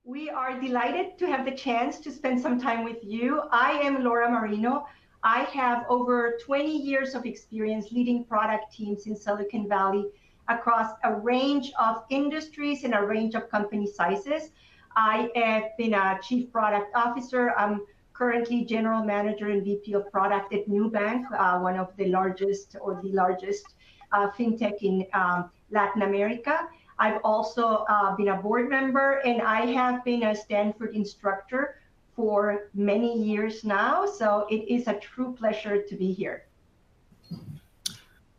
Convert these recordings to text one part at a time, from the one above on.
We are delighted to have the chance to spend some time with you. I am Laura Marino. I have over 20 years of experience leading product teams in Silicon Valley across a range of industries and a range of company sizes. I have been a chief product officer. I'm currently general manager and VP of product at Nubank, one of the largest or the largest fintech in Latin America. I've also been a board member, and I have been a Stanford instructor for many years now. So it is a true pleasure to be here.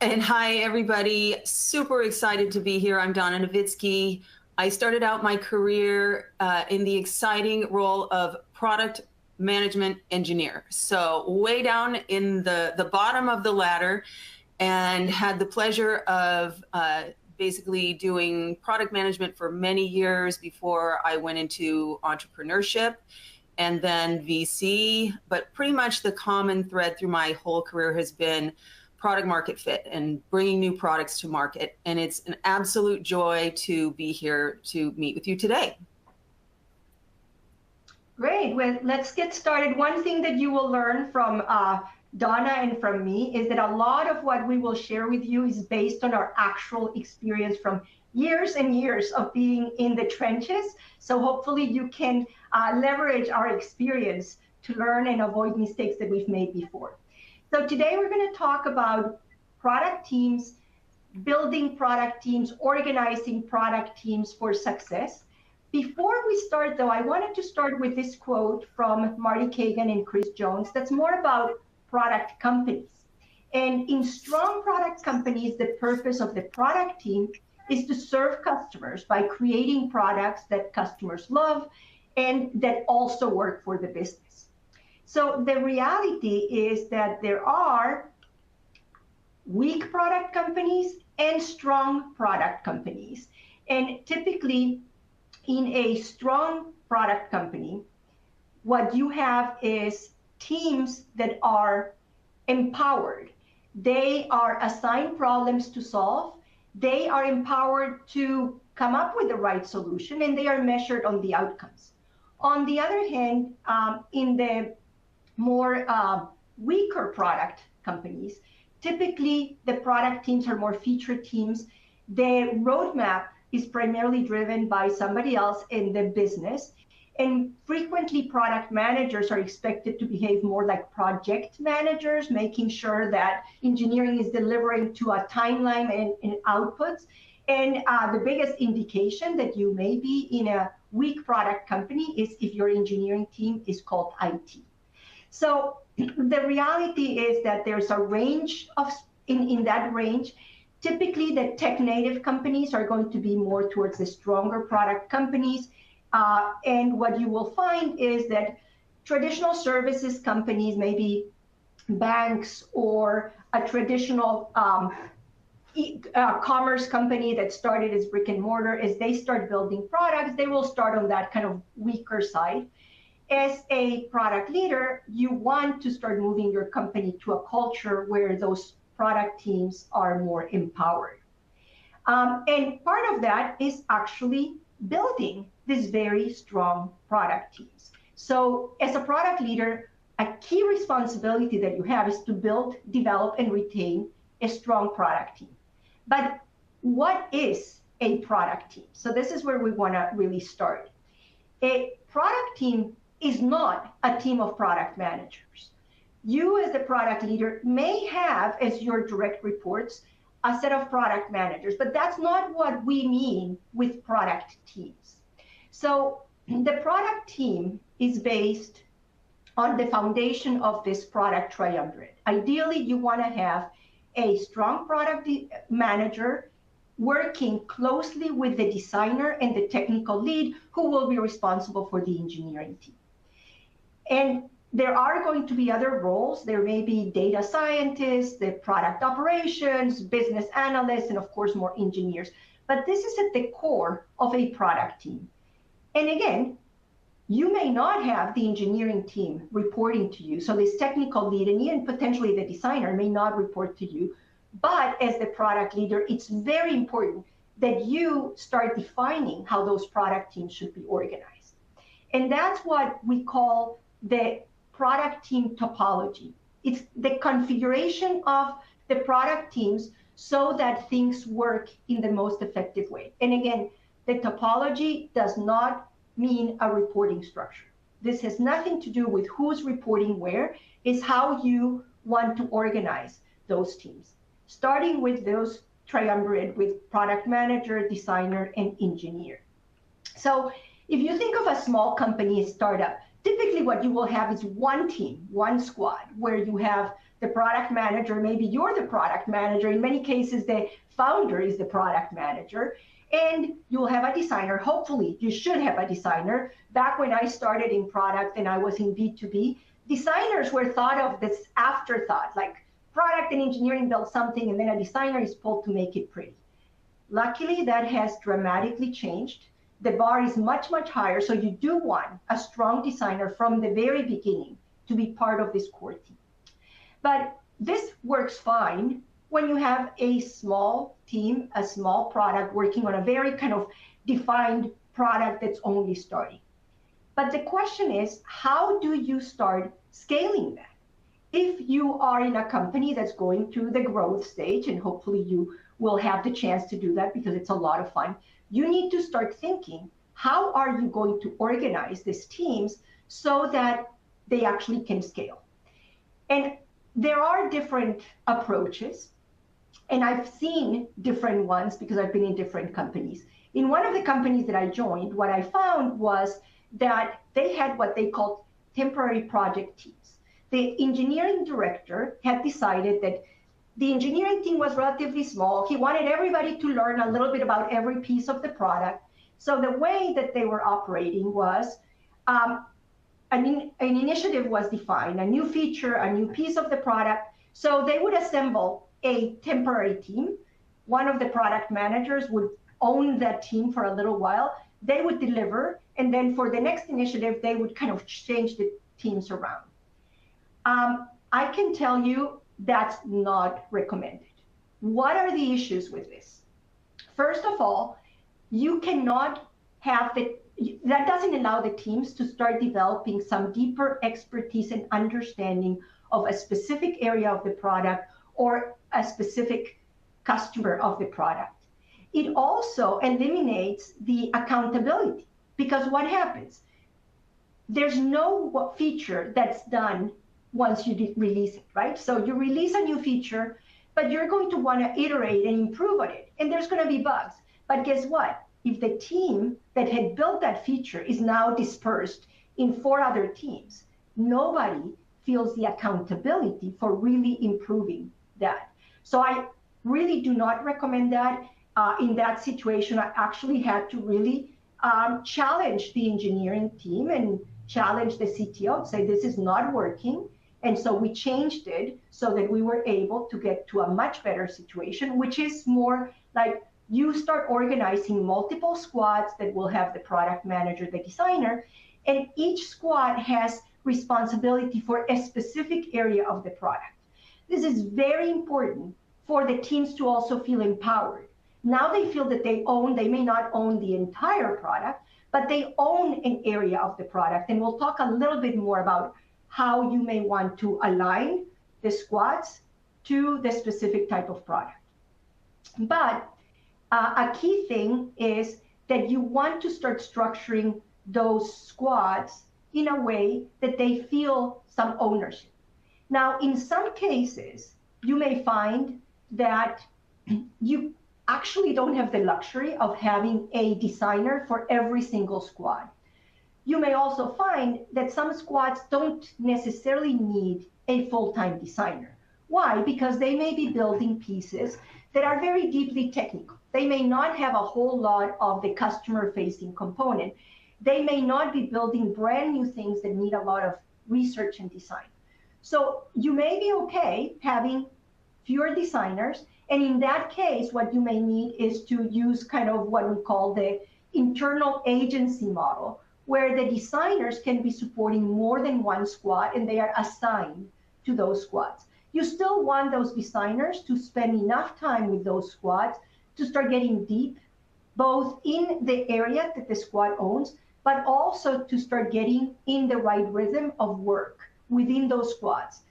And hi, everybody. Super excited to be here. I'm Donna Novitsky. I started out my career in the exciting role of product management engineer. So way down in the bottom of the ladder, and had the pleasure of basically doing product management for many years before I went into entrepreneurship and then VC. But pretty much the common thread through my whole career has been product market fit and bringing new products to market. And it's an absolute joy to be here to meet with you today. Great. Well, let's get started. One thing that you will learn from Donna and from me is that a lot of what we will share with you is based on our actual experience from years and years of being in the trenches. So hopefully you can leverage our experience to learn and avoid mistakes that we've made before. So today we're going to talk about product teams, building product teams, organizing product teams for success. Before we start, though, I wanted to start with this quote from Marty Kagan and Chris Jones that's more about product companies. And in strong product companies, the purpose of the product team is to serve customers by creating products that customers love and that also work for the business. So the reality is that there are weak product companies and strong product companies. And typically, in a strong product company, what you have is teams that are empowered. They are assigned problems to solve. They are empowered to come up with the right solution, and they are measured on the outcomes. On the other hand, in the more weaker product companies, typically the product teams are more feature teams. The roadmap is primarily driven by somebody else in the business. And frequently product managers are expected to behave more like project managers, making sure that engineering is delivering to a timeline and outputs. And the biggest indication that you may be in a weak product company is if your engineering team is called IT. So the reality is that there's a range of, in that range, typically the tech native companies are going to be more towards the stronger product companies. And what you will find is that traditional services companies, maybe banks or a traditional commerce company that started as brick and mortar, as they start building products, they will start on that kind of weaker side. As a product leader, you want to start moving your company to a culture where those product teams are more empowered. And part of that is actually building these very strong product teams. So as a product leader, a key responsibility that you have is to build, develop, and retain a strong product team. But what is a product team? So this is where we want to really start. A product team is not a team of product managers. You as the product leader may have as your direct reports a set of product managers, but that's not what we mean with product teams. So the product team is based on the foundation of this product triumvirate. Ideally, you want to have a strong product manager working closely with the designer and the technical lead who will be responsible for the engineering team. And there are going to be other roles. There may be data scientists, the product operations, business analysts, and of course, more engineers. But this is at the core of a product team. And again, you may not have the engineering team reporting to you. So this technical lead and even potentially the designer may not report to you. But as the product leader, it's very important that you start defining how those product teams should be organized. And that's what we call the product team topology. It's the configuration of the product teams so that things work in the most effective way. And again, the topology does not mean a reporting structure. This has nothing to do with who's reporting where. It's how you want to organize those teams, starting with those triumvirate with product manager, designer, and engineer. So if you think of a small company, a startup, typically what you will have is one team, one squad, where you have the product manager, maybe you're the product manager. In many cases, the founder is the product manager. And you'll have a designer. Hopefully, you should have a designer. Back when I started in product and I was in B2B, designers were thought of this afterthought, like product and engineering build something and then a designer is pulled to make it pretty. Luckily, that has dramatically changed. The bar is much, much higher. So you do want a strong designer from the very beginning to be part of this core team. But this works fine when you have a small team, a small product working on a very kind of defined product that's only starting. But the question is, how do you start scaling that? If you are in a company that's going through the growth stage, and hopefully you will have the chance to do that because it's a lot of fun, you need to start thinking, how are you going to organize these teams so that they actually can scale? And there are different approaches. And I've seen different ones because I've been in different companies. In one of the companies that I joined, what I found was that they had what they called temporary project teams. The engineering director had decided that the engineering team was relatively small. He wanted everybody to learn a little bit about every piece of the product. So the way that they were operating was an initiative was defined, a new feature, a new piece of the product. So they would assemble a temporary team. One of the product managers would own that team for a little while. They would deliver, and then for the next initiative, they would kind of change the teams around. I can tell you that's not recommended. What are the issues with this? First of all, you cannot have that doesn't allow the teams to start developing some deeper expertise and understanding of a specific area of the product or a specific customer of the product. It also eliminates the accountability because what happens? There's no feature that's done once you release it, right? So you release a new feature, but you're going to want to iterate and improve on it. And there's going to be bugs. But guess what? If the team that had built that feature is now dispersed in 4 other teams, nobody feels the accountability for really improving that. So I really do not recommend that. In that situation, I actually had to really challenge the engineering team and challenge the CTO and say, this is not working. And so we changed it so that we were able to get to a much better situation, which is more like you start organizing multiple squads that will have the product manager, the designer, and each squad has responsibility for a specific area of the product. This is very important for the teams to also feel empowered. Now they feel that they may not own the entire product, but they own an area of the product. And we'll talk a little bit more about how you may want to align the squads to the specific type of product. But a key thing is that you want to start structuring those squads in a way that they feel some ownership. Now, in some cases, you may find that you actually don't have the luxury of having a designer for every single squad. You may also find that some squads don't necessarily need a full-time designer. Why? Because they may be building pieces that are very deeply technical. They may not have a whole lot of the customer-facing component. They may not be building brand new things that need a lot of research and design. So you may be okay having fewer designers. And in that case, what you may need is to use kind of what we call the internal agency model, where the designers can be supporting more than one squad and they are assigned to those squads. You still want those designers to spend enough time with those squads to start getting deep, both in the area that the squad owns, but also to start getting in the right rhythm of work within those squads.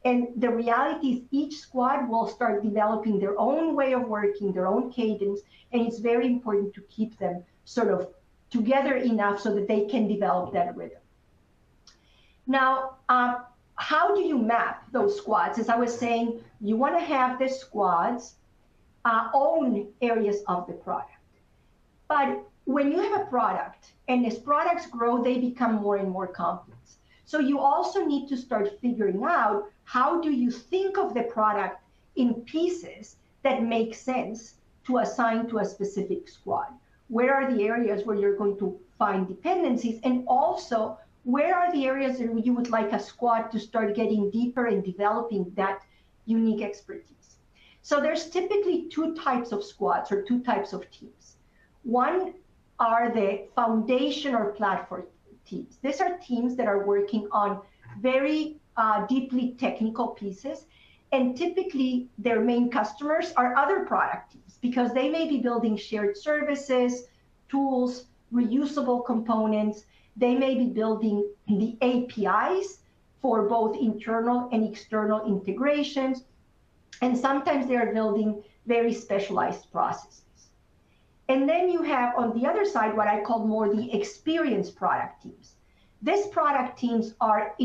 And the reality is each squad will start developing their own way of working, their own cadence, and it's very important to keep them sort of together enough so that they can develop that rhythm. Now, how do you map those squads? As I was saying, you want to have the squads own areas of the product. But when you have a product, and as products grow, they become more and more complex. So you also need to start figuring out how do you think of the product in pieces that make sense to assign to a specific squad. Where are the areas where you're going to find dependencies? And also, where are the areas that you would like a squad to start getting deeper and developing that unique expertise? So there's typically two types of squads or two types of teams. One are the foundation or platform teams. These are teams that are working on very deeply technical pieces. And typically their main customers are other product teams because they may be building shared services, tools, reusable components. They may be building the APIs for both internal and external integrations. And sometimes they are building very specialized processes. And then you have on the other side what I call more the experienced product teams. These product teams are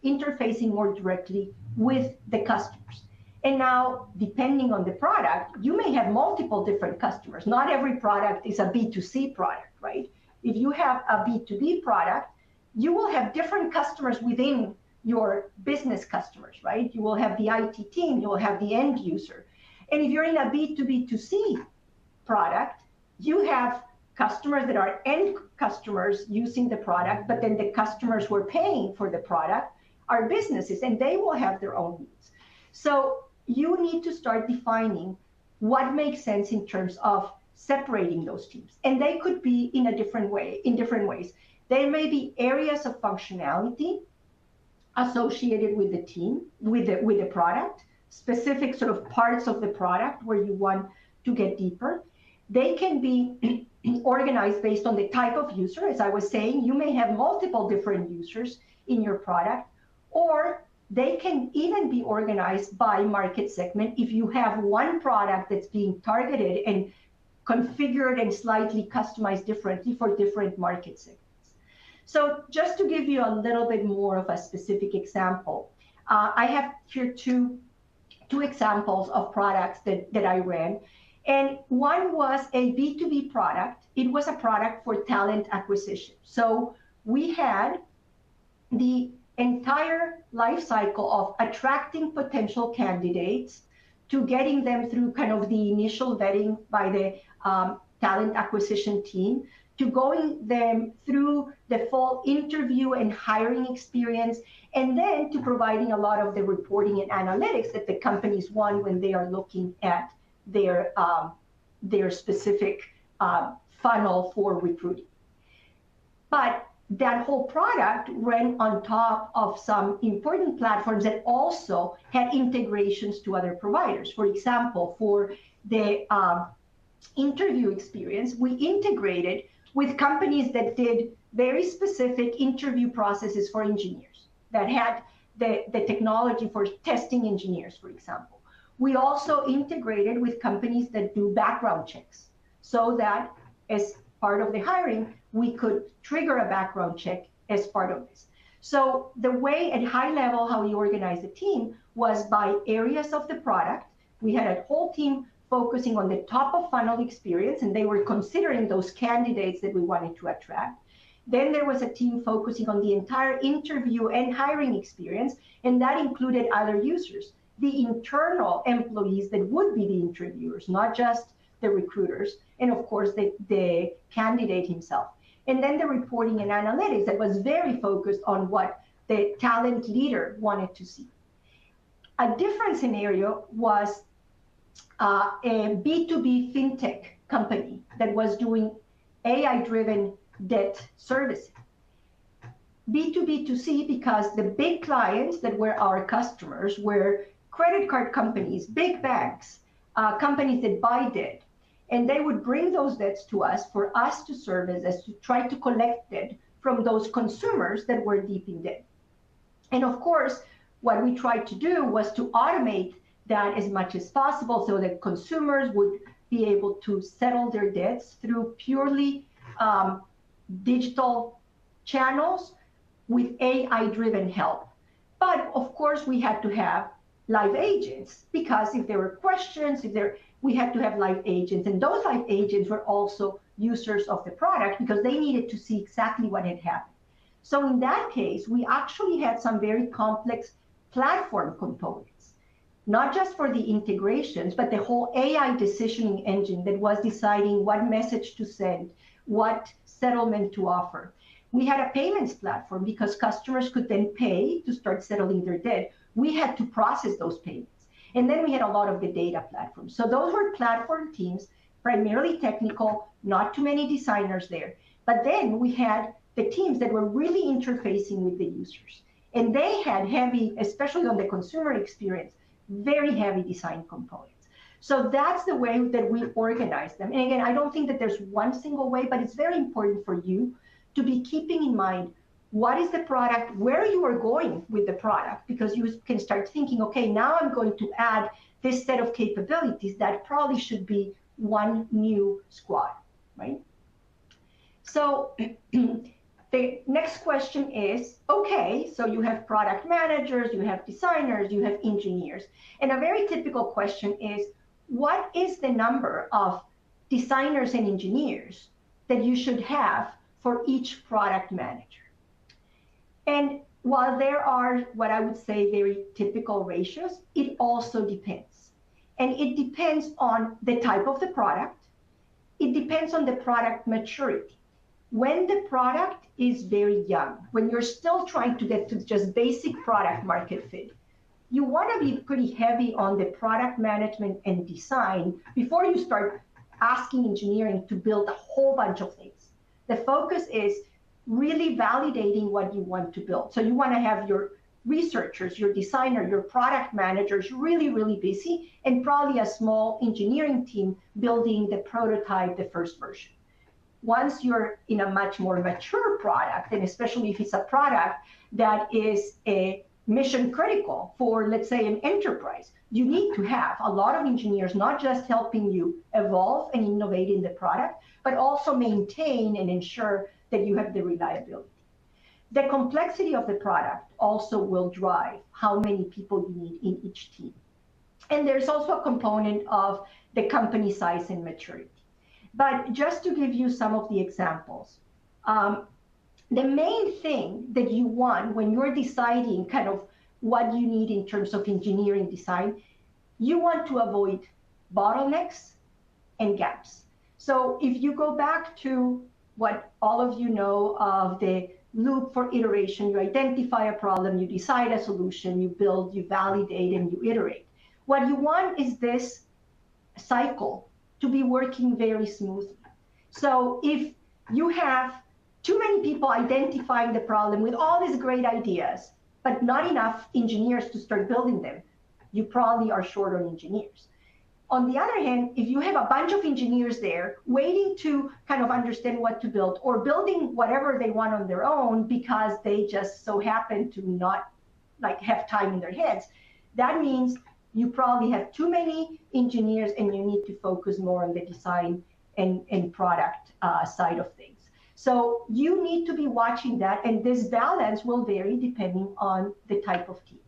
interfacing more directly with the customers. And now, depending on the product, you may have multiple different customers. Not every product is a B2C product, right? If you have a B2B product, you will have different customers within your business customers, right? You will have the IT team, you will have the end user. And if you're in a B2B2C product, you have customers that are end customers using the product, but then the customers who are paying for the product are businesses, and they will have their own needs. So you need to start defining what makes sense in terms of separating those teams. And they could be in different ways. There may be areas of functionality associated with the team, with the product, specific sort of parts of the product where you want to get deeper. They can be organized based on the type of user. As I was saying, you may have multiple different users in your product, or they can even be organized by market segment if you have one product that's being targeted and configured and slightly customized differently for different market segments. So just to give you a little bit more of a specific example, I have here two examples of products that I ran. And one was a B2B product. It was a product for talent acquisition. So we had the entire life cycle of attracting potential candidates to getting them through kind of the initial vetting by the talent acquisition team, to going them through the full interview and hiring experience, and then to providing a lot of the reporting and analytics that the companies want when they are looking at their specific funnel for recruiting. But that whole product ran on top of some important platforms that also had integrations to other providers. For example, for the interview experience, we integrated with companies that did very specific interview processes for engineers, that had the technology for testing engineers, for example. We also integrated with companies that do background checks so that as part of the hiring, we could trigger a background check as part of this. So the way at high level how we organized the team was by areas of the product. We had a whole team focusing on the top of funnel experience, and they were considering those candidates that we wanted to attract. Then there was a team focusing on the entire interview and hiring experience, and that included other users, the internal employees that would be the interviewers, not just the recruiters, and of course the candidate himself. And then the reporting and analytics that was very focused on what the talent leader wanted to see. A different scenario was a B2B fintech company that was doing AI-driven debt servicing. B2B2C because the big clients that were our customers were credit card companies, big banks, companies that buy debt. And they would bring those debts to us for us to service as to try to collect it from those consumers that were deep in debt. And of course, what we tried to do was to automate that as much as possible so that consumers would be able to settle their debts through purely digital channels with AI-driven help. But of course, we had to have live agents, because if there were questions, we had to have live agents. And those live agents were also users of the product because they needed to see exactly what had happened. So in that case, we actually had some very complex platform components, not just for the integrations, but the whole AI decisioning engine that was deciding what message to send, what settlement to offer. We had a payments platform because customers could then pay to start settling their debt. We had to process those payments. And then we had a lot of the data platforms. So those were platform teams, primarily technical, not too many designers there. But then we had the teams that were really interfacing with the users. And they had heavy, especially on the consumer experience, very heavy design components. So that's the way that we organize them. And again, I don't think that there's one single way, but it's very important for you to be keeping in mind what is the product, where you are going with the product, because you can start thinking, okay, now I'm going to add this set of capabilities that probably should be one new squad, right? So the next question is, okay, so you have product managers, you have designers, you have engineers. And a very typical question is, what is the number of designers and engineers that you should have for each product manager? And while there are what I would say very typical ratios, it also depends. And it depends on the type of the product. It depends on the product maturity. When the product is very young, when you're still trying to get to just basic product market fit, you want to be pretty heavy on the product management and design before you start asking engineering to build a whole bunch of things. The focus is really validating what you want to build. So you want to have your researchers, your designer, your product managers really, really busy, and probably a small engineering team building the prototype, the first version. Once you're in a much more mature product, and especially if it's a product that is a mission critical for, let's say, an enterprise, you need to have a lot of engineers, not just helping you evolve and innovate in the product, but also maintain and ensure that you have the reliability. The complexity of the product also will drive how many people you need in each team. And there's also a component of the company size and maturity. But just to give you some of the examples, the main thing that you want when you're deciding kind of what you need in terms of engineering design, you want to avoid bottlenecks and gaps. So if you go back to what all of you know of the loop for iteration, you identify a problem, you decide a solution, you build, you validate, and you iterate. What you want is this cycle to be working very smoothly. So if you have too many people identifying the problem with all these great ideas, but not enough engineers to start building them, you probably are short on engineers. On the other hand, if you have a bunch of engineers there waiting to kind of understand what to build or building whatever they want on their own because they just so happen to not like have time in their heads, that means you probably have too many engineers and you need to focus more on the design and product side of things. So you need to be watching that, and this balance will vary depending on the type of team.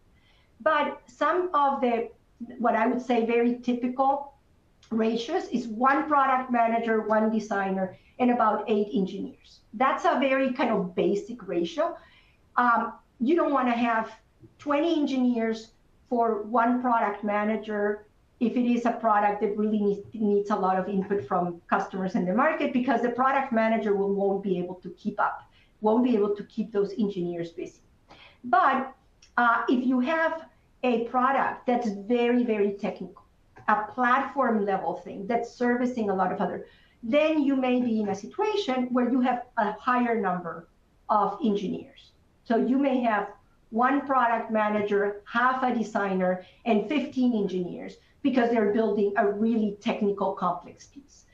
But some of the, what I would say very typical ratios is one product manager, one designer, and about 8 engineers. That's a very kind of basic ratio. You don't want to have 20 engineers for one product manager if it is a product that really needs a lot of input from customers in the market, because the product manager won't be able to keep up, won't be able to keep those engineers busy. But if you have a product that's very, very technical, a platform level thing that's servicing a lot of other, then you may be in a situation where you have a higher number of engineers. So you may have one product manager, half a designer, and 15 engineers because they're building a really technical, complex piece.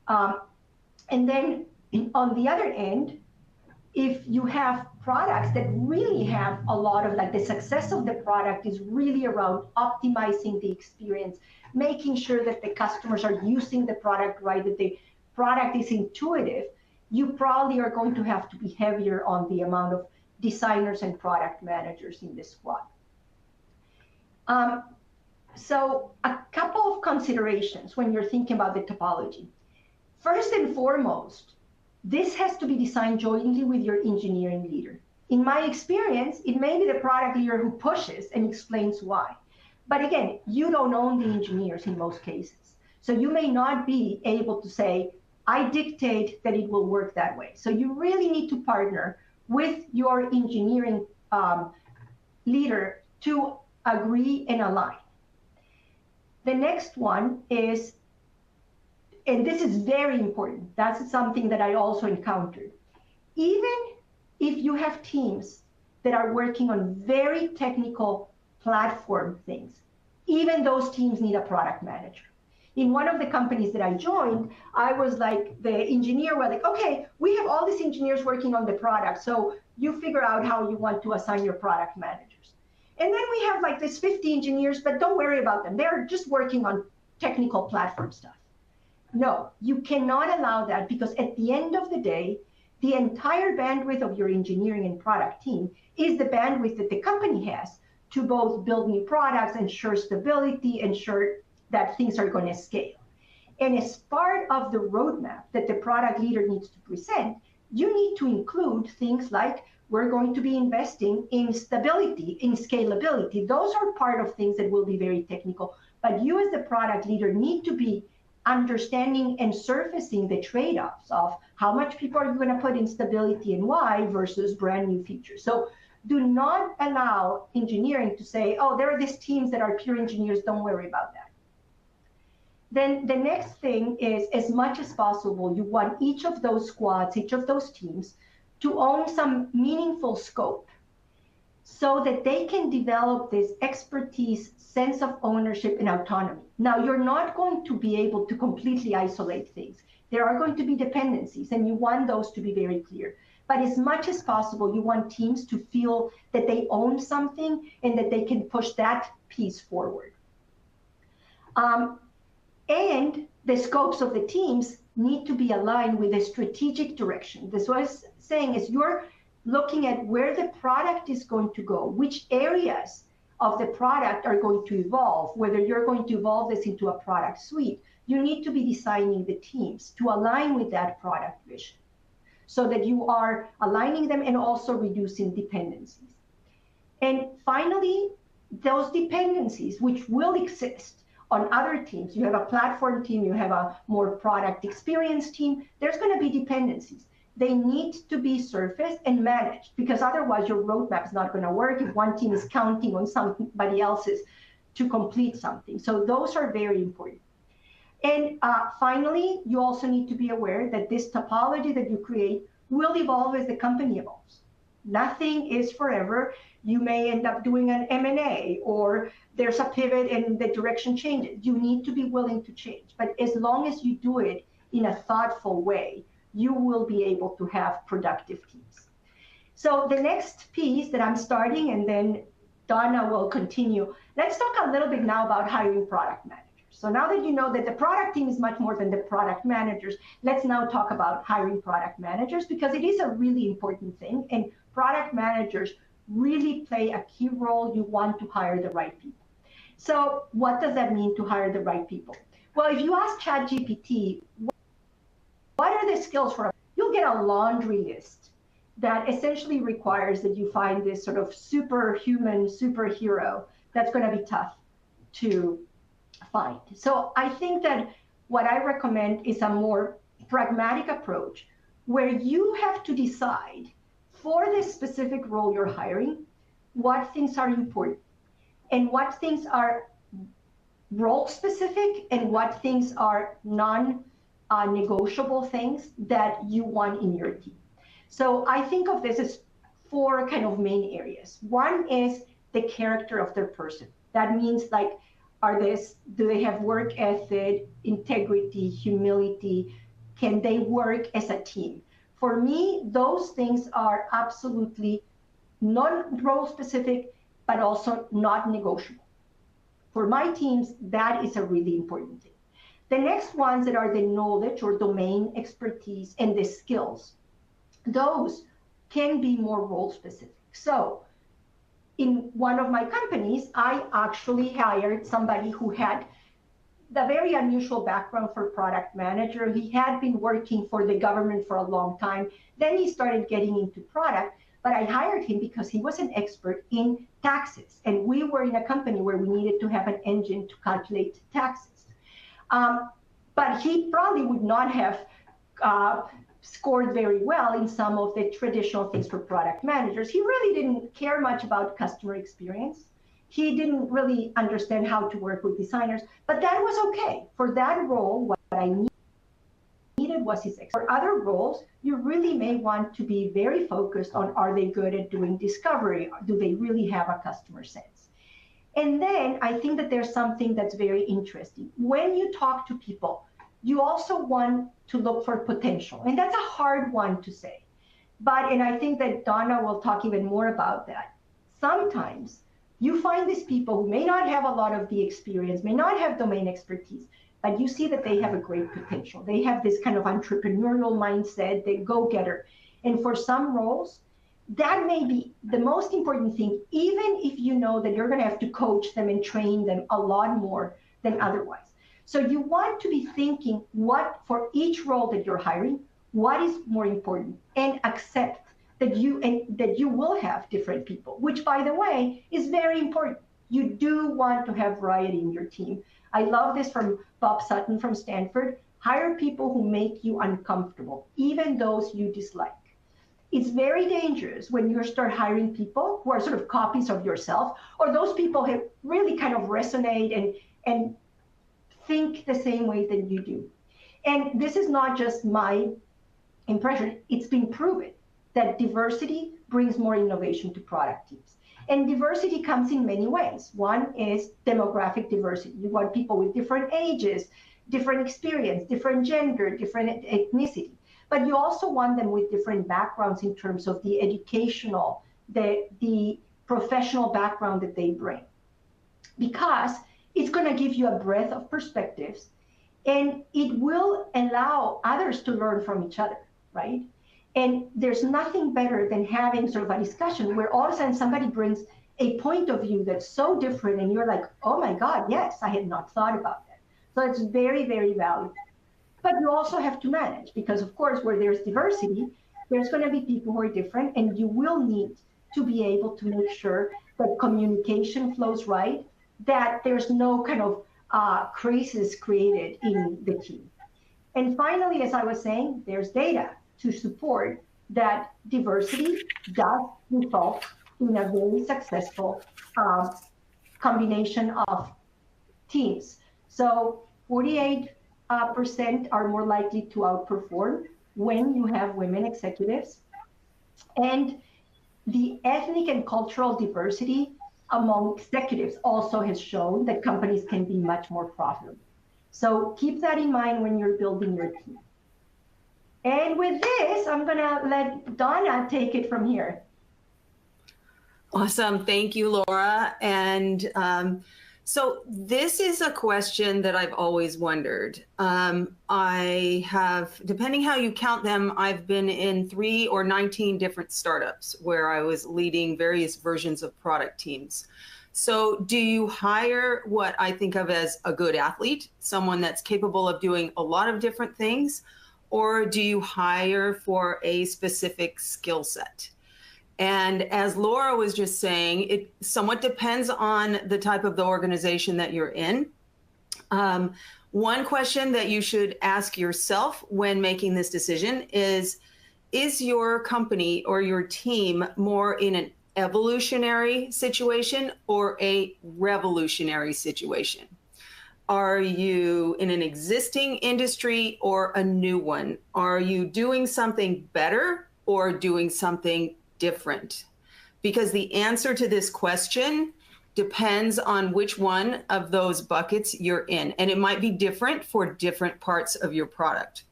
And then on the other end, if you have products that really have a lot of, like, the success of the product is really around optimizing the experience, making sure that the customers are using the product right, that the product is intuitive, you probably are going to have to be heavier on the amount of designers and product managers in the squad. So a couple of considerations when you're thinking about the topology. First and foremost, this has to be designed jointly with your engineering leader. In my experience, it may be the product leader who pushes and explains why. But again, you don't own the engineers in most cases. So you may not be able to say, I dictate that it will work that way. So you really need to partner with your engineering leader to agree and align. The next one is, and this is very important, that's something that I also encountered. Even if you have teams that are working on very technical platform things, even those teams need a product manager. In one of the companies that I joined, I was like, the engineer was like, okay, we have all these engineers working on the product, so you figure out how you want to assign your product managers. And then we have like this 50 engineers, but don't worry about them. They're just working on technical platform stuff. No, you cannot allow that, because at the end of the day, the entire bandwidth of your engineering and product team is the bandwidth that the company has to both build new products, ensure stability, ensure that things are going to scale. And as part of the roadmap that the product leader needs to present, you need to include things like, we're going to be investing in stability, in scalability. Those are part of things that will be very technical. But you as the product leader need to be understanding and surfacing the trade-offs of how much people are you going to put in stability and why versus brand new features. So do not allow engineering to say, oh, there are these teams that are pure engineers, don't worry about that. Then the next thing is, as much as possible, you want each of those squads, each of those teams, to own some meaningful scope so that they can develop this expertise, sense of ownership, and autonomy. Now, you're not going to be able to completely isolate things. There are going to be dependencies, and you want those to be very clear. But as much as possible, you want teams to feel that they own something and that they can push that piece forward. And the scopes of the teams need to be aligned with a strategic direction. This was saying is, you're looking at where the product is going to go, which areas of the product are going to evolve, whether you're going to evolve this into a product suite. You need to be designing the teams to align with that product vision so that you are aligning them and also reducing dependencies. And finally, those dependencies, which will exist on other teams, you have a platform team, you have a more product experience team, there's going to be dependencies. They need to be surfaced and managed, because otherwise your roadmap is not going to work if one team is counting on somebody else's to complete something. So those are very important. And finally, you also need to be aware that this topology that you create will evolve as the company evolves. Nothing is forever. You may end up doing an M&A, or there's a pivot and the direction changes. You need to be willing to change. But as long as you do it in a thoughtful way, you will be able to have productive teams. So the next piece that I'm starting, and then Donna will continue, let's talk a little bit now about hiring product managers. So now that you know that the product team is much more than the product managers, let's now talk about hiring product managers, because it is a really important thing. And product managers really play a key role. You want to hire the right people. So what does that mean to hire the right people? Well, if you ask ChatGPT, what are the skills for, you'll get a laundry list that essentially requires that you find this sort of superhuman superhero that's going to be tough to find. So I think that what I recommend is a more pragmatic approach, where you have to decide for this specific role you're hiring, what things are important and what things are role specific and what things are non-negotiable things that you want in your team. So I think of this as 4 kind of main areas. One is the character of their person. That means, like, do they have work ethic, integrity, humility? Can they work as a team? For me, those things are absolutely non-role specific, but also not negotiable. For my teams, that is a really important thing. The next ones that are the knowledge or domain expertise and the skills, those can be more role specific. So in one of my companies, I actually hired somebody who had the very unusual background for product manager. He had been working for the government for a long time. Then he started getting into product, but I hired him because he was an expert in taxes. And we were in a company where we needed to have an engine to calculate taxes. But he probably would not have scored very well in some of the traditional things for product managers. He really didn't care much about customer experience. He didn't really understand how to work with designers, but that was okay. For that role, what I needed was his experience. For other roles, you really may want to be very focused on, are they good at doing discovery? Do they really have a customer sense? And then I think that there's something that's very interesting. When you talk to people, you also want to look for potential. And that's a hard one to say. And I think that Donna will talk even more about that. Sometimes you find these people who may not have a lot of the experience, may not have domain expertise, but you see that they have a great potential. They have this kind of entrepreneurial mindset, they go-getter. And for some roles, that may be the most important thing, even if you know that you're gonna have to coach them and train them a lot more than otherwise. So you want to be thinking what, for each role that you're hiring, what is more important, and accept that you will have different people, which, by the way, is very important. You do want to have variety in your team. I love this from Bob Sutton from Stanford. Hire people who make you uncomfortable, even those you dislike. It's very dangerous when you start hiring people who are sort of copies of yourself, or those people who really kind of resonate and think the same way that you do. And this is not just my impression. It's been proven that diversity brings more innovation to product teams. And diversity comes in many ways. One is demographic diversity. You want people with different ages, different experience, different gender, different ethnicity. But you also want them with different backgrounds in terms of the educational, the professional background that they bring. Because it's going to give you a breadth of perspectives, and it will allow others to learn from each other, right? And there's nothing better than having sort of a discussion where all of a sudden somebody brings a point of view that's so different, and you're like, oh my God, yes, I had not thought about that. So it's very, very valuable. But you also have to manage, because of course, where there's diversity, there's going to be people who are different, and you will need to be able to make sure that communication flows right, that there's no kind of crisis created in the team. And finally, as I was saying, there's data to support that diversity does result in a very successful combination of teams. So 48% are more likely to outperform when you have women executives. And the ethnic and cultural diversity among executives also has shown that companies can be much more profitable. So keep that in mind when you're building your team. And with this, I'm gonna let Donna take it from here. Awesome, thank you, Laura. And so this is a question that I've always wondered. I have, depending how you count them, I've been in 3 or 19 different startups where I was leading various versions of product teams. So do you hire what I think of as a good athlete, someone that's capable of doing a lot of different things, or do you hire for a specific skill set? And as Laura was just saying, it somewhat depends on the type of the organization that you're in. One question that you should ask yourself when making this decision is your company or your team more in an evolutionary situation or a revolutionary situation? Are you in an existing industry or a new one? Are you doing something better or doing something different? Because the answer to this question depends on which one of those buckets you're in. And it might be different for different parts of your product.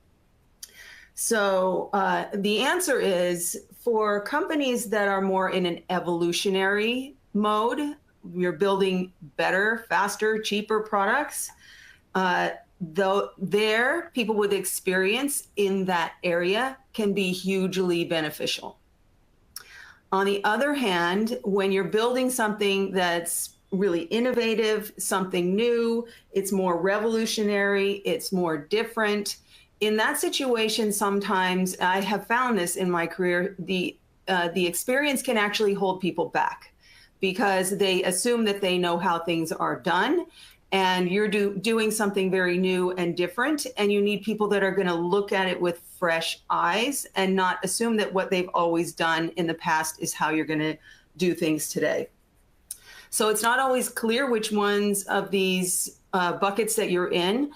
So the answer is for companies that are more in an evolutionary mode, you're building better, faster, cheaper products, though there, people with experience in that area can be hugely beneficial. On the other hand, when you're building something that's really innovative, something new, it's more revolutionary, it's more different. In that situation, sometimes I have found this in my career, the experience can actually hold people back because they assume that they know how things are done, and you're doing something very new and different, and you need people that are going to look at it with fresh eyes and not assume that what they've always done in the past is how you're going to do things today. So it's not always clear which ones of these buckets that you're in.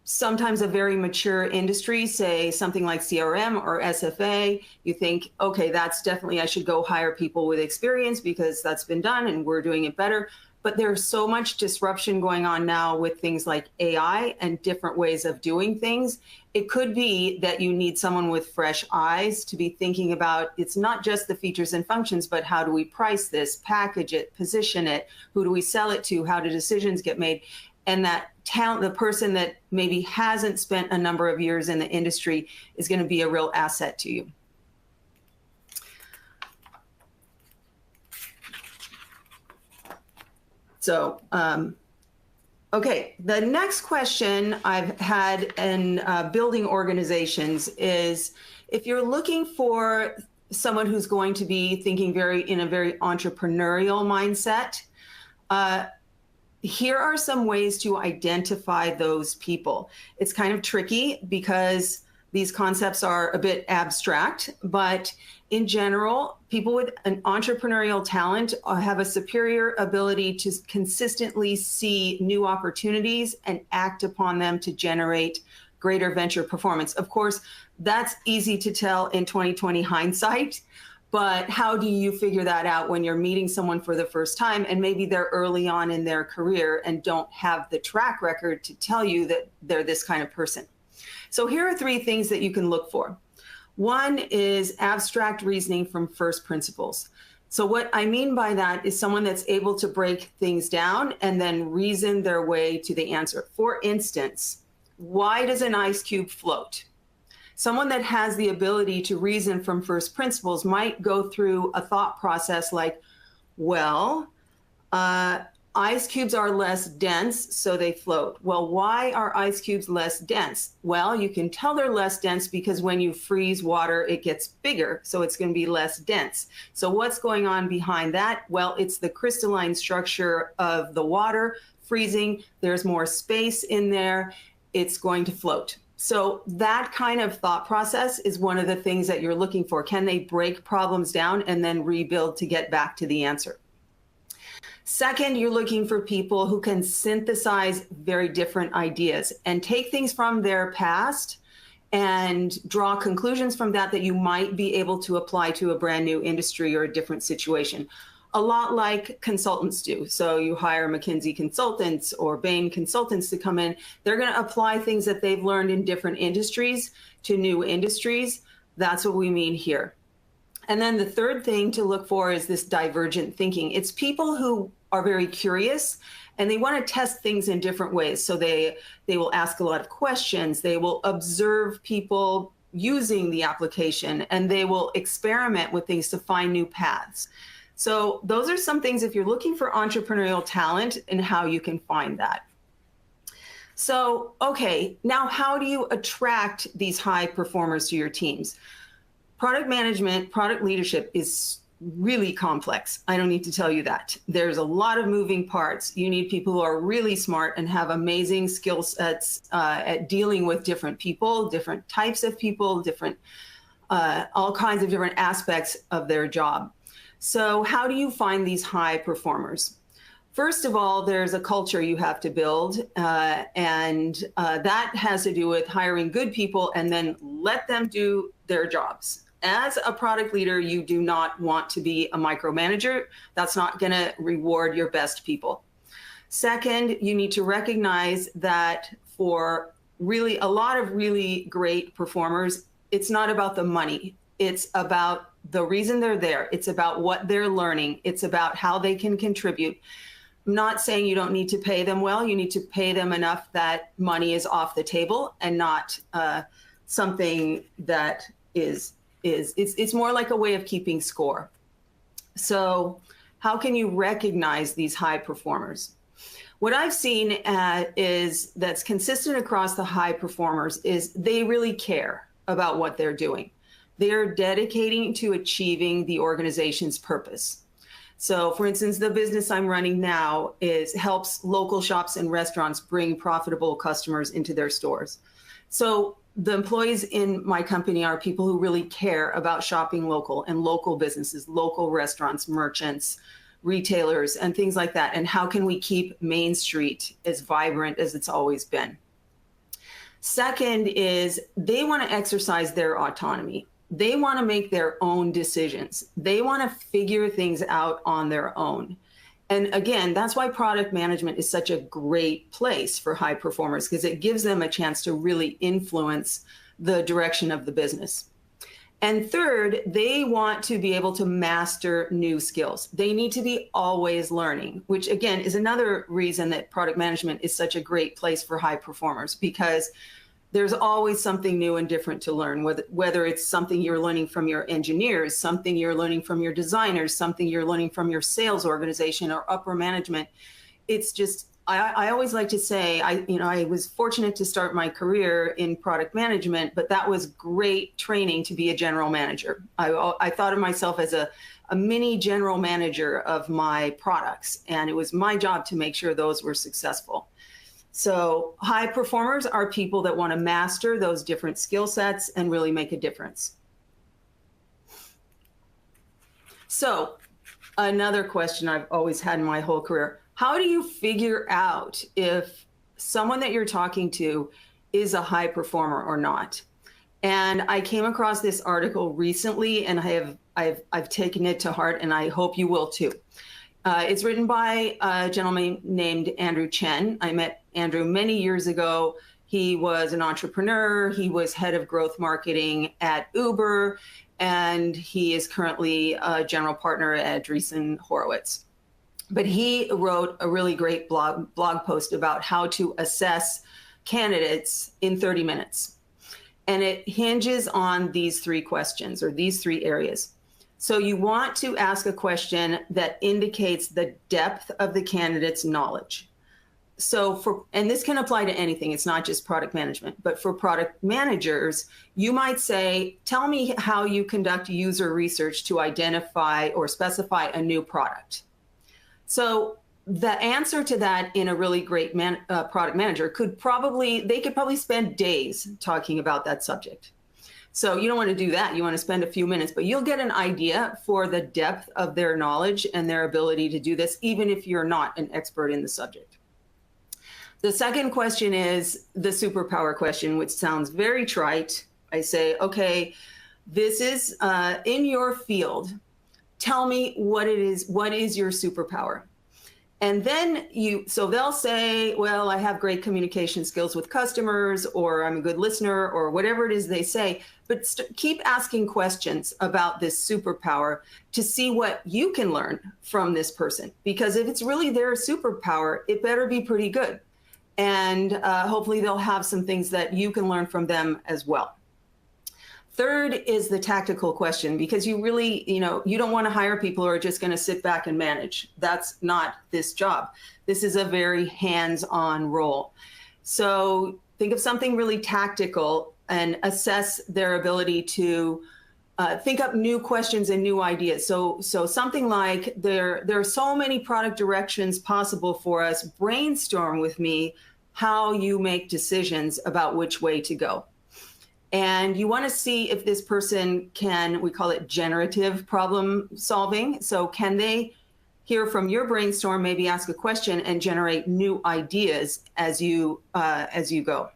Sometimes a very mature industry, say something like CRM or SFA, you think, okay, that's definitely, I should go hire people with experience because that's been done and we're doing it better. But there's so much disruption going on now with things like AI and different ways of doing things. It could be that you need someone with fresh eyes to be thinking about, it's not just the features and functions, but how do we price this, package it, position it, who do we sell it to, how do decisions get made? And that talent, the person that maybe hasn't spent a number of years in the industry is going to be a real asset to you. So, okay, the next question I've had in building organizations is, if you're looking for someone who's going to be thinking in a very entrepreneurial mindset, here are some ways to identify those people. It's kind of tricky because these concepts are a bit abstract, but in general, people with an entrepreneurial talent have a superior ability to consistently see new opportunities and act upon them to generate greater venture performance. Of course, that's easy to tell in 2020 hindsight, but how do you figure that out when you're meeting someone for the first time and maybe they're early on in their career and don't have the track record to tell you that they're this kind of person? So here are 3 things that you can look for. One is abstract reasoning from first principles. So what I mean by that is someone that's able to break things down and then reason their way to the answer. For instance, why does an ice cube float? Someone that has the ability to reason from first principles might go through a thought process like, well, ice cubes are less dense, so they float. Well, why are ice cubes less dense? Well, you can tell they're less dense because when you freeze water, it gets bigger, so it's going to be less dense. So what's going on behind that? Well, it's the crystalline structure of the water freezing. There's more space in there. It's going to float. So that kind of thought process is one of the things that you're looking for. Can they break problems down and then rebuild to get back to the answer? Second, you're looking for people who can synthesize very different ideas and take things from their past and draw conclusions from that that you might be able to apply to a brand new industry or a different situation. A lot like consultants do. So you hire McKinsey consultants or Bain consultants to come in. They're going to apply things that they've learned in different industries to new industries. That's what we mean here. And then the third thing to look for is this divergent thinking. It's people who are very curious and they want to test things in different ways. So they will ask a lot of questions. They will observe people using the application and they will experiment with things to find new paths. So those are some things if you're looking for entrepreneurial talent and how you can find that. So, okay, now how do you attract these high performers to your teams? Product management, product leadership is really complex. I don't need to tell you that. There's a lot of moving parts. You need people who are really smart and have amazing skill sets at dealing with different people, different types of people, all kinds of different aspects of their job. So how do you find these high performers? First of all, there's a culture you have to build, and that has to do with hiring good people and then let them do their jobs. As a product leader, you do not want to be a micromanager. That's not going to reward your best people. Second, you need to recognize that for really a lot of really great performers, it's not about the money. It's about the reason they're there. It's about what they're learning. It's about how they can contribute. I'm not saying you don't need to pay them well. You need to pay them enough that money is off the table and not something that it's more like a way of keeping score. So how can you recognize these high performers? What I've seen is that's consistent across the high performers is they really care about what they're doing. They're dedicating to achieving the organization's purpose. So for instance, the business I'm running now helps local shops and restaurants bring profitable customers into their stores. So the employees in my company are people who really care about shopping local and local businesses, local restaurants, merchants, retailers, and things like that. And how can we keep Main Street as vibrant as it's always been? Second is they want to exercise their autonomy. They want to make their own decisions. They want to figure things out on their own. And again, that's why product management is such a great place for high performers, because it gives them a chance to really influence the direction of the business. And third, they want to be able to master new skills. They need to be always learning, which again is another reason that product management is such a great place for high performers, because there's always something new and different to learn, whether it's something you're learning from your engineers, something you're learning from your designers, something you're learning from your sales organization or upper management. It's just, I always like to say, I was fortunate to start my career in product management, but that was great training to be a general manager. I thought of myself as a mini general manager of my products, and it was my job to make sure those were successful. So high performers are people that want to master those different skill sets and really make a difference. So another question I've always had in my whole career: how do you figure out if someone that you're talking to is a high performer or not? And I came across this article recently, and I've taken it to heart, and I hope you will too. It's written by a gentleman named Andrew Chen. I met Andrew many years ago. He was an entrepreneur. He was head of growth marketing at Uber, and he is currently a general partner at Andreessen Horowitz. But he wrote a really great blog post about how to assess candidates in 30 minutes. And it hinges on these three questions, or these three areas. So you want to ask a question that indicates the depth of the candidate's knowledge. And this can apply to anything, it's not just product management, but for product managers, you might say, tell me how you conduct user research to identify or specify a new product. So the answer to that in a really great product manager they could probably spend days talking about that subject. So you don't want to do that. You want to spend a few minutes, but you'll get an idea for the depth of their knowledge and their ability to do this, even if you're not an expert in the subject. The second question is the superpower question, which sounds very trite. I say, okay, this is in your field. Tell me what it is. What is your superpower? And then so they'll say, well, I have great communication skills with customers, or I'm a good listener, or whatever it is they say, but keep asking questions about this superpower to see what you can learn from this person. Because if it's really their superpower, it better be pretty good. And hopefully they'll have some things that you can learn from them as well. Third is the tactical question, because you really, you don't want to hire people who are just going to sit back and manage. That's not this job. This is a very hands-on role. So think of something really tactical and assess their ability to think up new questions and new ideas. So something like there are so many product directions possible for us. Brainstorm with me how you make decisions about which way to go. And you want to see if this person we call it generative problem solving. So can they hear from your brainstorm, maybe ask a question and generate new ideas as you go.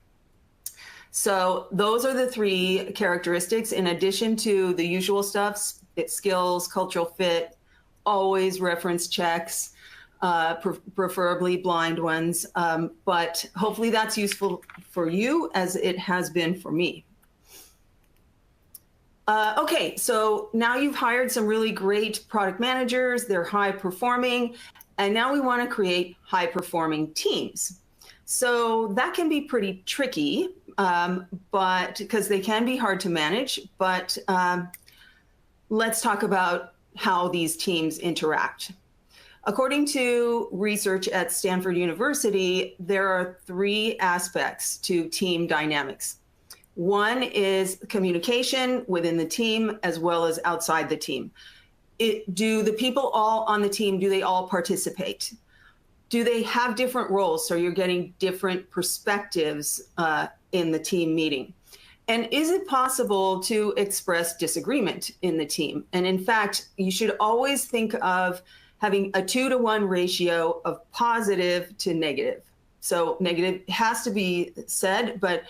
So those are the three characteristics, in addition to the usual stuff: skills, cultural fit, always reference checks, preferably blind ones. But hopefully that's useful for you, as it has been for me. Okay, so now you've hired some really great product managers, they're high performing, and now we want to create high performing teams. So that can be pretty tricky, but because they can be hard to manage, but let's talk about how these teams interact. According to research at Stanford University, there are 3 aspects to team dynamics. One is communication within the team as well as outside the team. Do the people all on the team, do they all participate? Do they have different roles so you're getting different perspectives in the team meeting? And is it possible to express disagreement in the team? And in fact, you should always think of having a 2-to-1 ratio of positive to negative. So negative has to be said, but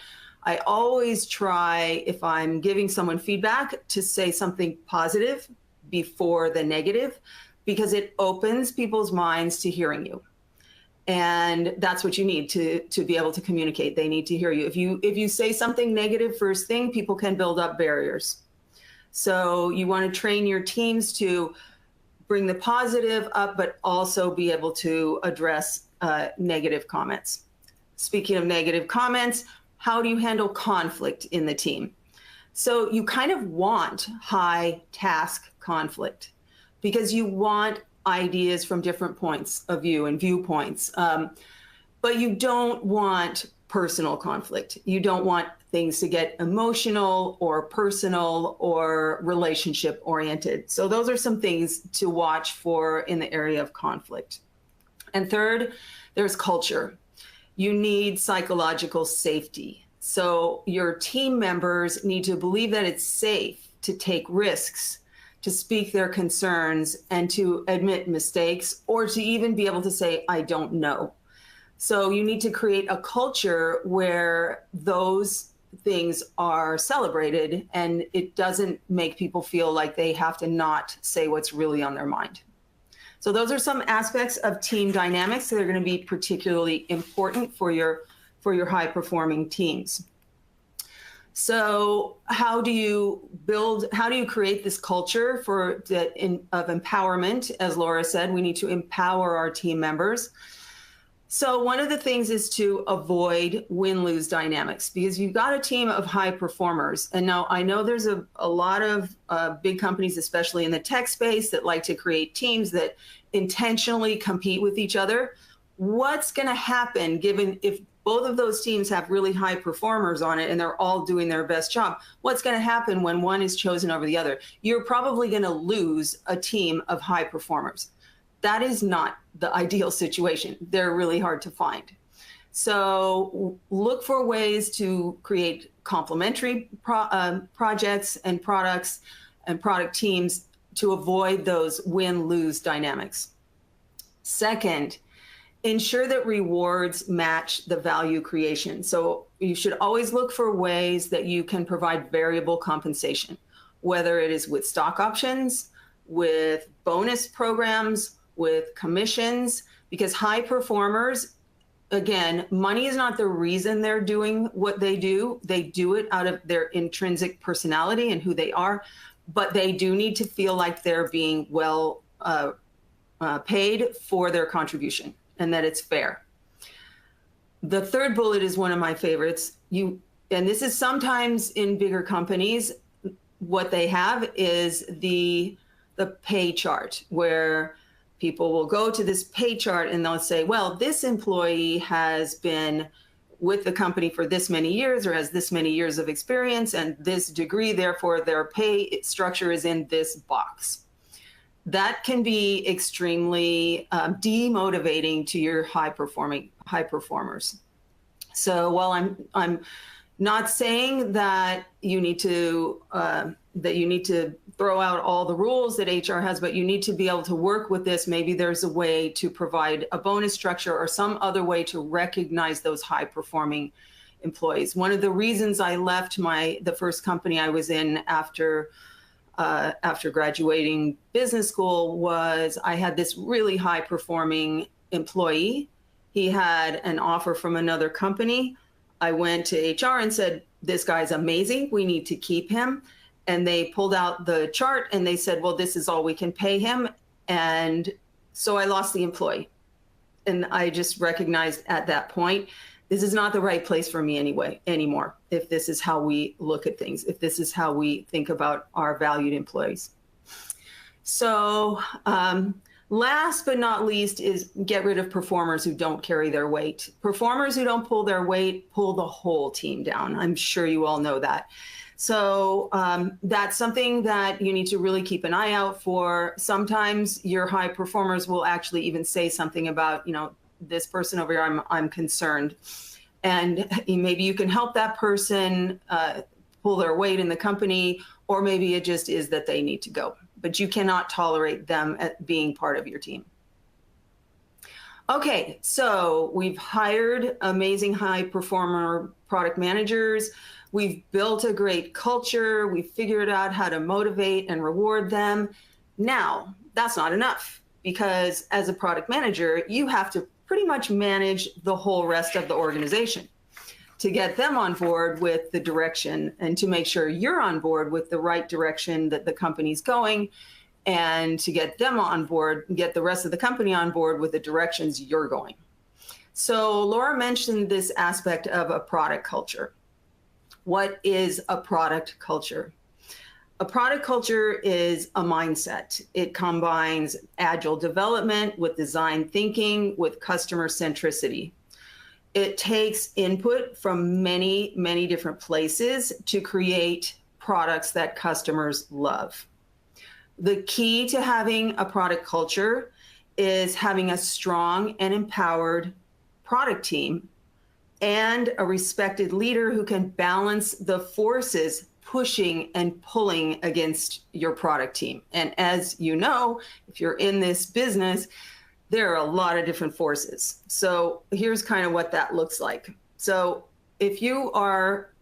I always try, if I'm giving someone feedback, to say something positive before the negative, because it opens people's minds to hearing you. And that's what you need to be able to communicate. They need to hear you. If you say something negative first thing, people can build up barriers. So you want to train your teams to bring the positive up, but also be able to address negative comments. Speaking of negative comments, how do you handle conflict in the team? So you kind of want high task conflict because you want ideas from different points of view and viewpoints, but you don't want personal conflict. You don't want things to get emotional or personal or relationship oriented. So those are some things to watch for in the area of conflict. And third, there's culture. You need psychological safety. So your team members need to believe that it's safe to take risks, to speak their concerns, and to admit mistakes, or to even be able to say, I don't know. So you need to create a culture where those things are celebrated and it doesn't make people feel like they have to not say what's really on their mind. So those are some aspects of team dynamics that are going to be particularly important for your high-performing teams. So how do you create this culture of empowerment? As Laura said, we need to empower our team members. So one of the things is to avoid win-lose dynamics, because you've got a team of high performers. And now I know there's a lot of big companies, especially in the tech space, that like to create teams that intentionally compete with each other. What's going to happen if both of those teams have really high performers on it and they're all doing their best job? What's going to happen when one is chosen over the other? You're probably going to lose a team of high performers. That is not the ideal situation. They're really hard to find. So look for ways to create complementary projects and products and product teams to avoid those win-lose dynamics. Second, ensure that rewards match the value creation. So you should always look for ways that you can provide variable compensation, whether it is with stock options, with bonus programs, with commissions, because high performers, again, money is not the reason they're doing what they do. They do it out of their intrinsic personality and who they are, but they do need to feel like they're being well paid for their contribution and that it's fair. The third bullet is one of my favorites. And this is sometimes in bigger companies, what they have is the pay chart, where people will go to this pay chart and they'll say, well, this employee has been with the company for this many years or has this many years of experience and this degree, therefore their pay structure is in this box. That can be extremely demotivating to your high performers. So while I'm not saying that you need to throw out all the rules that HR has, but you need to be able to work with this. Maybe there's a way to provide a bonus structure or some other way to recognize those high performing employees. One of the reasons I left the first company I was in after graduating business school was I had this really high performing employee. He had an offer from another company. I went to HR and said, this guy's amazing. We need to keep him. and they pulled out the chart and they said, well, this is all we can pay him. And so I lost the employee. And I just recognized at that point, this is not the right place for me anymore. If this is how we look at things, if this is how we think about our valued employees. So last but not least is get rid of performers who don't carry their weight. Performers who don't pull their weight pull the whole team down. I'm sure you all know that. So that's something that you need to really keep an eye out for. Sometimes your high performers will actually even say something about, this person over here, I'm concerned. And maybe you can help that person pull their weight in the company, or maybe it just is that they need to go. But you cannot tolerate them being part of your team. Okay, so we've hired amazing high performer product managers. We've built a great culture. We've figured out how to motivate and reward them. Now, that's not enough, because as a product manager, you have to pretty much manage the whole rest of the organization to get them on board with the direction and to make sure you're on board with the right direction that the company's going, and to get them on board, get the rest of the company on board with the directions you're going. So Laura mentioned this aspect of a product culture. What is a product culture? A product culture is a mindset. It combines agile development with design thinking, with customer centricity. It takes input from many, many different places to create products that customers love. The key to having a product culture is having a strong and empowered product team and a respected leader who can balance the forces pushing and pulling against your product team. And as you know, if you're in this business, there are a lot of different forces. So here's kind of what that looks like. So if you are,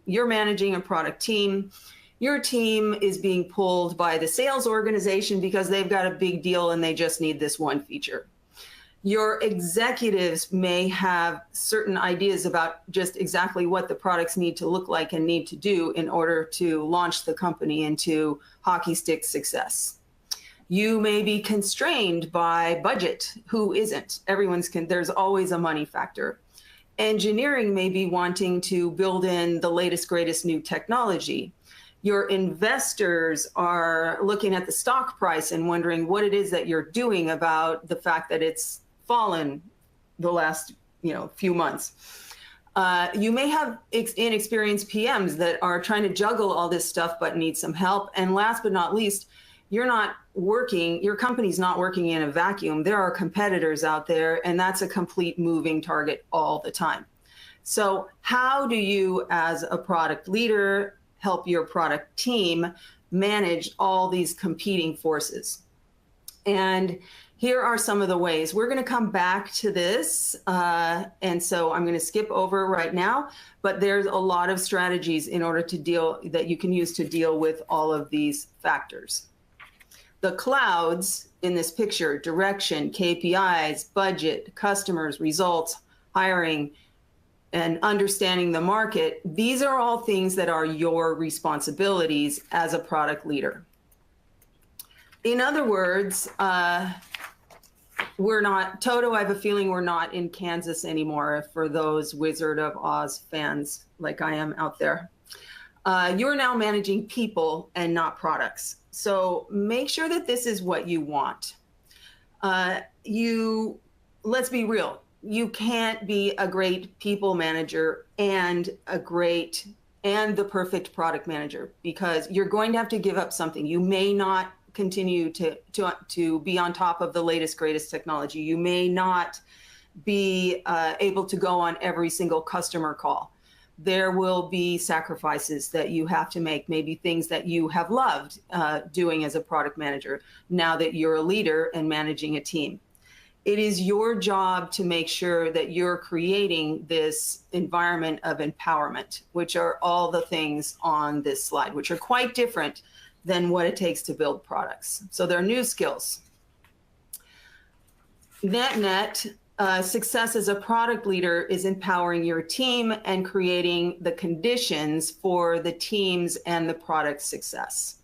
you're managing a product team, your team is being pulled by the sales organization because they've got a big deal and they just need this one feature. Your executives may have certain ideas about just exactly what the products need to look like and need to do in order to launch the company into hockey stick success. You may be constrained by budget. Who isn't? There's always a money factor. Engineering may be wanting to build in the latest, greatest new technology. Your investors are looking at the stock price and wondering what it is that you're doing about the fact that it's fallen the last few months. You may have inexperienced PMs that are trying to juggle all this stuff but need some help. And last but not least, your company's not working in a vacuum. There are competitors out there, and that's a complete moving target all the time. So how do you, as a product leader, help your product team manage all these competing forces? And here are some of the ways. We're going to come back to this, and so I'm going to skip over right now, but there's a lot of strategies in order to that you can use to deal with all of these factors. The clouds in this picture: direction, KPIs, budget, customers, results, hiring, and understanding the market. These are all things that are your responsibilities as a product leader. In other words, we're not, Toto, I have a feeling we're not in Kansas anymore for those Wizard of Oz fans like I am out there. You're now managing people and not products. So make sure that this is what you want. Let's be real. You can't be a great people manager and the perfect product manager, because you're going to have to give up something. You may not continue to be on top of the latest, greatest technology. You may not be able to go on every single customer call. There will be sacrifices that you have to make, maybe things that you have loved doing as a product manager, now that you're a leader and managing a team. It is your job to make sure that you're creating this environment of empowerment, which are all the things on this slide, which are quite different than what it takes to build products. So they're new skills. Net, success as a product leader is empowering your team and creating the conditions for the team's and the product's success.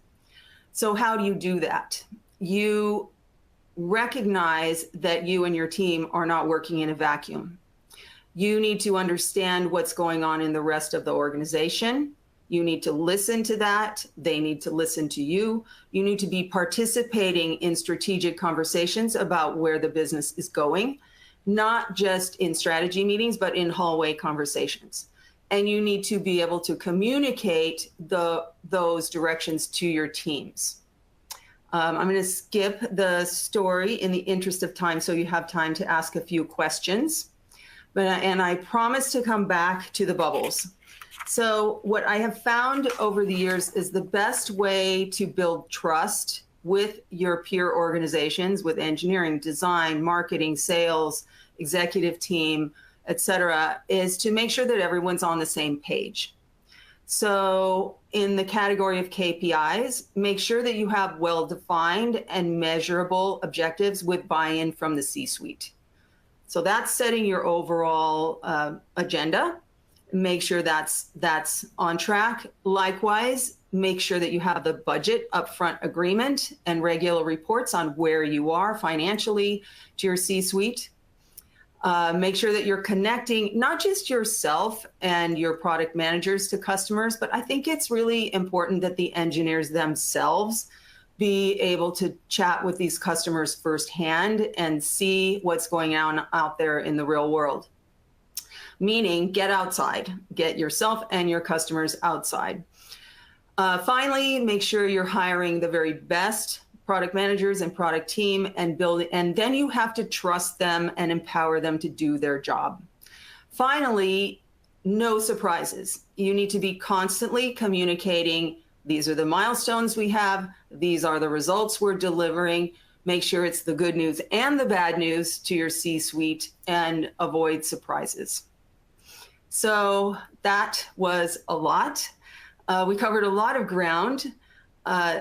So how do you do that? You recognize that you and your team are not working in a vacuum. You need to understand what's going on in the rest of the organization. You need to listen to that. They need to listen to you. You need to be participating in strategic conversations about where the business is going, not just in strategy meetings, but in hallway conversations. And you need to be able to communicate those directions to your teams. I'm going to skip the story in the interest of time, so you have time to ask a few questions. And I promise to come back to the bubbles. So what I have found over the years is the best way to build trust with your peer organizations, with engineering, design, marketing, sales, executive team, et cetera, is to make sure that everyone's on the same page. So in the category of KPIs, make sure that you have well-defined and measurable objectives with buy-in from the C-suite. So that's setting your overall agenda. Make sure that's on track. Likewise, make sure that you have the budget upfront agreement and regular reports on where you are financially to your C-suite. Make sure that you're connecting not just yourself and your product managers to customers, but I think it's really important that the engineers themselves be able to chat with these customers firsthand and see what's going on out there in the real world. Meaning, get outside, get yourself and your customers outside. Finally, make sure you're hiring the very best product managers and product team and then you have to trust them and empower them to do their job. Finally, no surprises. You need to be constantly communicating, these are the milestones we have, these are the results we're delivering. Make sure it's the good news and the bad news to your C-suite and avoid surprises. So that was a lot. We covered a lot of ground.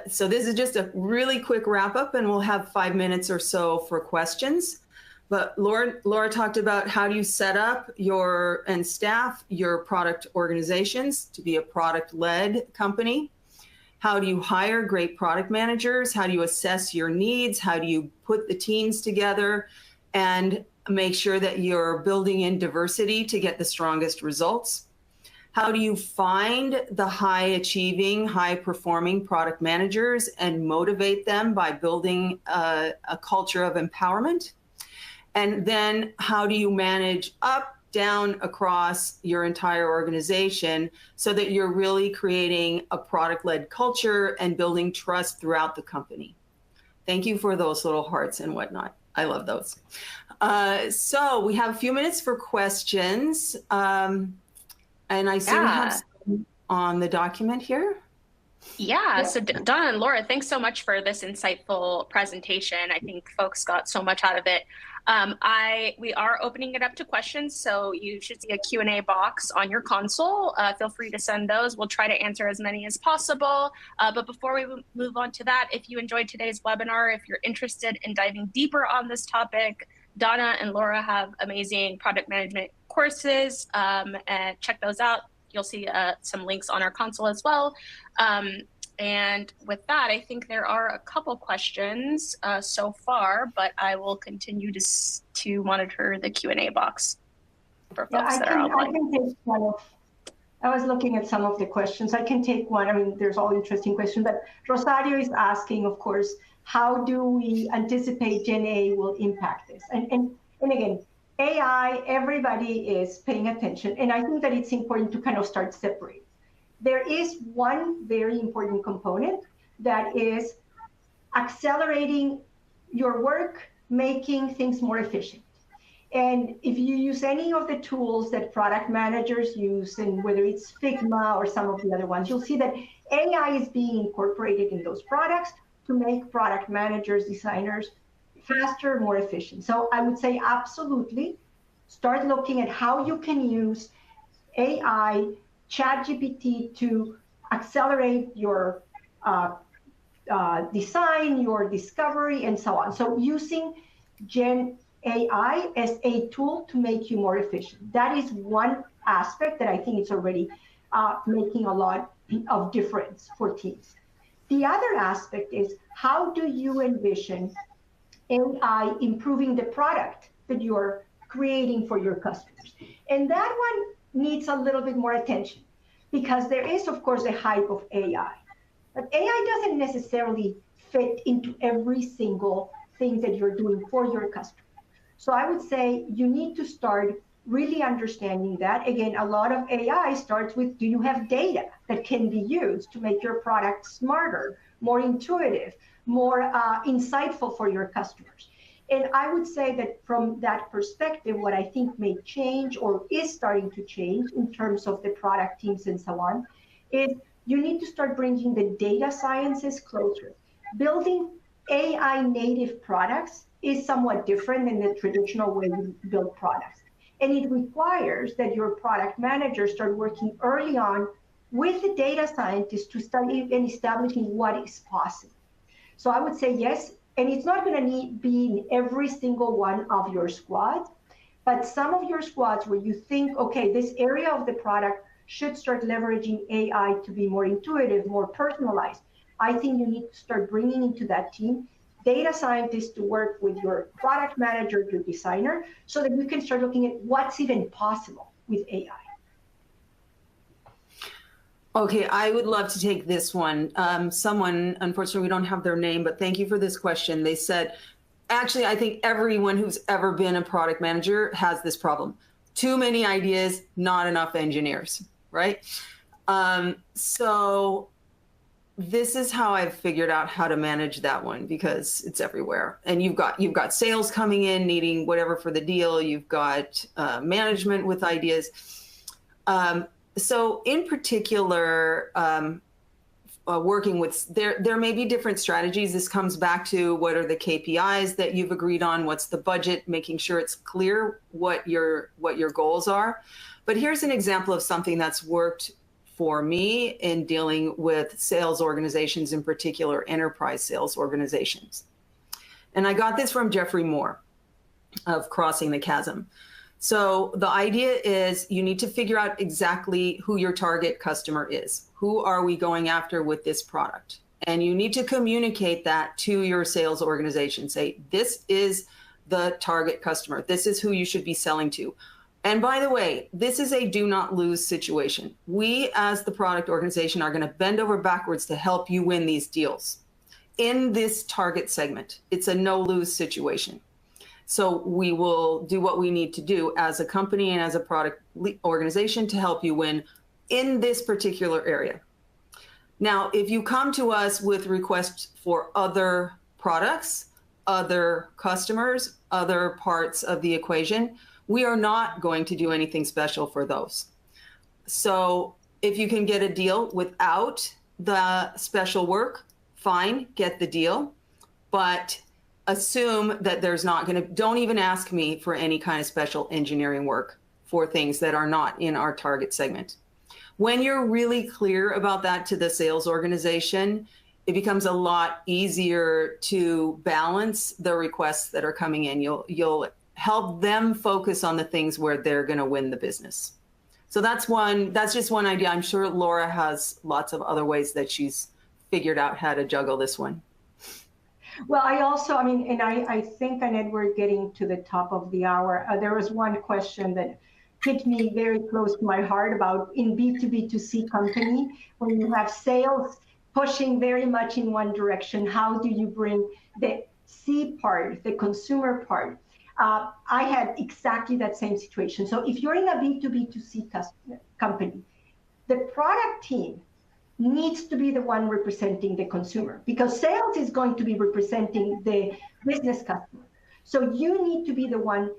So this is just a really quick wrap up and we'll have 5 minutes or so for questions. But Laura talked about how do you set up and staff your product organizations to be a product-led company. How do you hire great product managers? How do you assess your needs? How do you put the teams together and make sure that you're building in diversity to get the strongest results? How do you find the high-achieving, high-performing product managers and motivate them by building a culture of empowerment? And then how do you manage up, down, across your entire organization so that you're really creating a product-led culture and building trust throughout the company? Thank you for those little hearts and whatnot. I love those. So we have a few minutes for questions. And I see we have some on the document here. Yeah, so Donna and Laura, thanks so much for this insightful presentation. I think folks got so much out of it. We are opening it up to questions, so you should see a Q&A box on your console. Feel free to send those. We'll try to answer as many as possible. But before we move on to that, if you enjoyed today's webinar, if you're interested in diving deeper on this topic, Donna and Laura have amazing product management courses, and check those out. You'll see some links on our console as well. And with that, I think there are a couple questions so far, but I will continue to monitor the Q&A box for folks that are online. I can take one of, I was looking at some of the questions. I can take one. I mean, there's all interesting questions, but Rosario is asking, of course, how do we anticipate Gen A will impact this? And again, AI, everybody is paying attention. And I think that it's important to kind of start separating. There is one very important component that is accelerating your work, making things more efficient. And if you use any of the tools that product managers use, and whether it's Figma or some of the other ones, you'll see that AI is being incorporated in those products to make product managers, designers faster, more efficient. So I would say absolutely start looking at how you can use AI, ChatGPT to accelerate your design, your discovery, and so on. So using Gen AI as a tool to make you more efficient. That is one aspect that I think is already making a lot of difference for teams. The other aspect is, how do you envision AI improving the product that you're creating for your customers? And that one needs a little bit more attention, because there is, of course, a hype of AI. But AI doesn't necessarily fit into every single thing that you're doing for your customer. So I would say you need to start really understanding that. Again, a lot of AI starts with, do you have data that can be used to make your product smarter, more intuitive, more insightful for your customers? And I would say that from that perspective, what I think may change or is starting to change in terms of the product teams and so on, is you need to start bringing the data sciences closer. Building AI native products is somewhat different than the traditional way you build products. And it requires that your product managers start working early on with the data scientists to start even establishing what is possible. So I would say yes, and it's not going to be in every single one of your squads, but some of your squads where you think, okay, this area of the product should start leveraging AI to be more intuitive, more personalized. I think you need to start bringing into that team data scientists to work with your product manager, your designer, so that we can start looking at what's even possible with AI. Okay, I would love to take this one. Someone, unfortunately, we don't have their name, but thank you for this question. They said, actually, I think everyone who's ever been a product manager has this problem. Too many ideas, not enough engineers, right? So this is how I've figured out how to manage that one, because it's everywhere. And you've got sales coming in, needing whatever for the deal. You've got management with ideas. So in particular, working with, there may be different strategies. This comes back to what are the KPIs that you've agreed on, what's the budget, making sure it's clear what your goals are. But here's an example of something that's worked for me in dealing with sales organizations, in particular enterprise sales organizations. And I got this from Jeffrey Moore of Crossing the Chasm. So the idea is you need to figure out exactly who your target customer is. Who are we going after with this product? And you need to communicate that to your sales organization. Say, this is the target customer. This is who you should be selling to. And by the way, this is a do not lose situation. We as the product organization are going to bend over backwards to help you win these deals in this target segment. It's a no lose situation. So we will do what we need to do as a company and as a product organization to help you win in this particular area. Now, if you come to us with requests for other products, other customers, other parts of the equation, we are not going to do anything special for those. So if you can get a deal without the special work, fine, get the deal. But assume that there's not going to, don't even ask me for any kind of special engineering work for things that are not in our target segment. When you're really clear about that to the sales organization, it becomes a lot easier to balance the requests that are coming in. You'll help them focus on the things where they're going to win the business. So that's just one idea. I'm sure Laura has lots of other ways that she's figured out how to juggle this one. Well, I think, Annette, we're getting to the top of the hour. There was one question that hit me very close to my heart about in B2B2C company, when you have sales pushing very much in one direction, how do you bring the C part, the consumer part? I had exactly that same situation. So if you're in a B2B2C company, the product team needs to be the one representing the consumer, because sales is going to be representing the business customer. So you need to be the one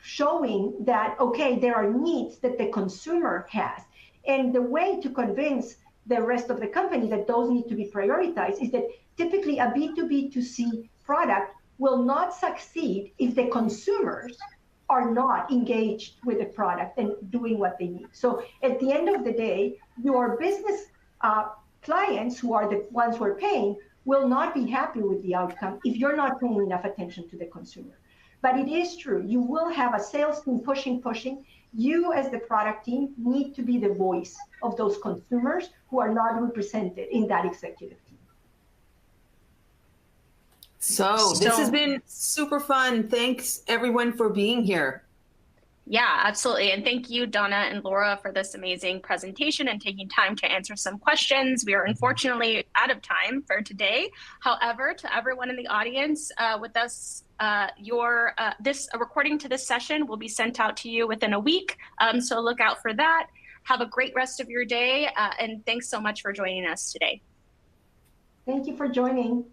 showing that, okay, there are needs that the consumer has. And the way to convince the rest of the company that those need to be prioritized is that typically a B2B2C product will not succeed if the consumers are not engaged with the product and doing what they need. So at the end of the day, your business clients, who are the ones who are paying, will not be happy with the outcome if you're not paying enough attention to the consumer. But it is true. You will have a sales team pushing. You as the product team need to be the voice of those consumers who are not represented in that executive team. So this has been super fun. Thanks everyone for being here. Yeah, absolutely. And thank you, Donna and Laura, for this amazing presentation and taking time to answer some questions. We are unfortunately out of time for today. However, to everyone in the audience with us, this recording to this session will be sent out to you within a week. So look out for that. Have a great rest of your day. And thanks so much for joining us today. Thank you for joining.